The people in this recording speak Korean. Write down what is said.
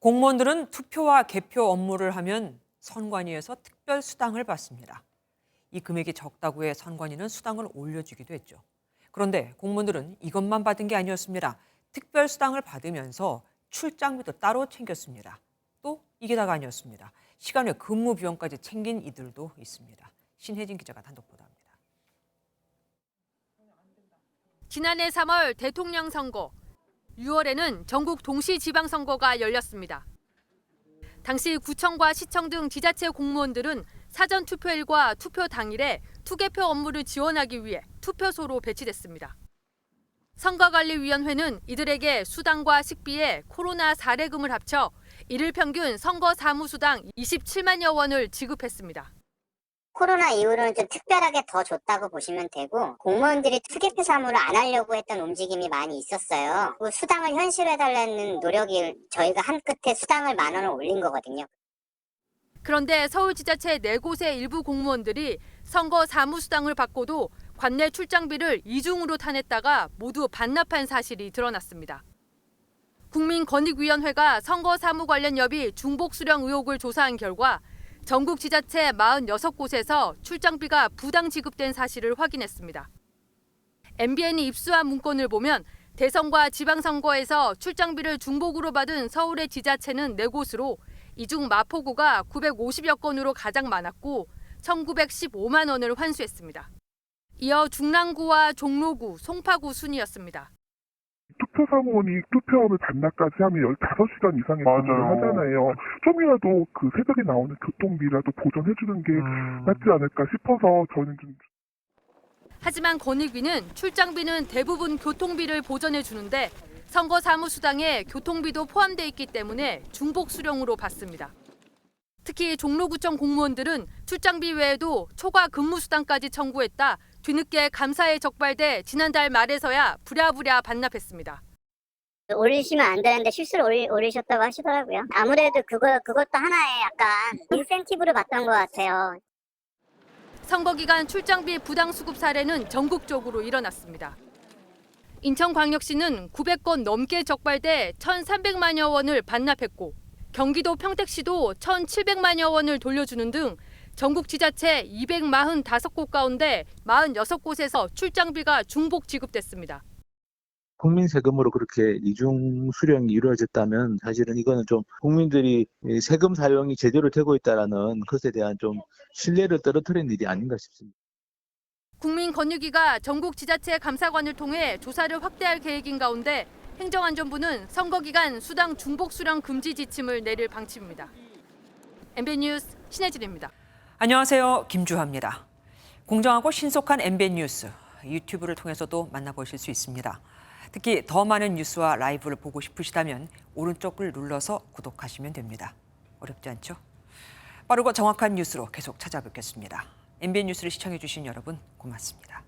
공무원들은 투표와 개표 업무를 하면 선관위에서 특별 수당을 받습니다. 이 금액이 적다고 해 선관위는 수당을 올려주기도 했죠. 그런데 공무원들은 이것만 받은 게 아니었습니다. 특별 수당을 받으면서 출장비도 따로 챙겼습니다. 또 이게 다가 아니었습니다. 시간 외 근무 비용까지 챙긴 이들도 있습니다. 신혜진 기자가 단독 보도합니다. 지난해 3월 대통령 선거, 6월에는 전국 동시지방선거가 열렸습니다. 당시 구청과 시청 등 지자체 공무원들은 사전 투표일과 투표 당일에 투개표 업무를 지원하기 위해 투표소로 배치됐습니다. 선거관리위원회는 이들에게 수당과 식비에 코로나 사례금을 합쳐 일일 평균 선거 사무수당 27만여 원을 지급했습니다. 코로나 이후로는 좀 특별하게 더 줬다고 보시면 되고, 공무원들이 투개표 사무를 안 하려고 했던 움직임이 많이 있었어요. 그 수당을 현실화해달라는 노력이 저희가 한 끝에 수당을 10,000원을 올린 거거든요. 그런데 서울지자체 4곳의 일부 공무원들이 선거 사무수당을 받고도 관내 출장비를 이중으로 타냈다가 모두 반납한 사실이 드러났습니다. 국민권익위원회가 선거 사무 관련 여비 중복 수령 의혹을 조사한 결과 전국 지자체 46곳에서 출장비가 부당 지급된 사실을 확인했습니다. MBN이 입수한 문건을 보면 대선과 지방선거에서 출장비를 중복으로 받은 서울의 지자체는 4곳으로 이 중 마포구가 950여 건으로 가장 많았고 1,915만 원을 환수했습니다. 이어 중랑구와 종로구, 송파구 순이었습니다. 투표사무원이 투표함을 반납까지 하면 15시간 이상의 근무를 하잖아요. 좀이라도 그 새벽에 나오는 교통비라도 보전해주는 게 낫지 않을까 싶어서 저는 좀. 하지만 권익위는 출장비는 대부분 교통비를 보전해 주는데 선거 사무수당에 교통비도 포함돼 있기 때문에 중복 수령으로 받습니다. 특히 종로구청 공무원들은 출장비 외에도 초과 근무수당까지 청구했다 뒤늦게 감사에 적발돼 지난달 말에서야 부랴부랴 반납했습니다. 올리시면 안 되는데 실수로 올리셨다고 하시더라고요. 아무래도 그것도 하나의 약간 인센티브를 받던 것 같아요. 선거 기간 출장비 부당 수급 사례는 전국적으로 일어났습니다. 인천광역시는 900건 넘게 적발돼 1,300만여 원을 반납했고 경기도 평택시도 1,700만여 원을 돌려주는 등 전국 지자체 245곳 가운데 46곳에서 출장비가 중복 지급됐습니다. 국민 세금으로 그렇게 이중 수령이 이루어졌다면 사실은 이거는 좀 국민들이 세금 사용이 제대로 되고 있다는 것에 대한 좀 신뢰를 떨어뜨리는 일이 아닌가 싶습니다. 국민권익위가 전국 지자체 감사관을 통해 조사를 확대할 계획인 가운데 행정안전부는 선거 기간 수당 중복 수령 금지 지침을 내릴 방침입니다. MBN 뉴스 신혜진입니다. 안녕하세요. 김주하입니다. 공정하고 신속한 MBN 뉴스, 유튜브를 통해서도 만나보실 수 있습니다. 특히 더 많은 뉴스와 라이브를 보고 싶으시다면 오른쪽을 눌러서 구독하시면 됩니다. 어렵지 않죠? 빠르고 정확한 뉴스로 계속 찾아뵙겠습니다. MBN 뉴스를 시청해주신 여러분 고맙습니다.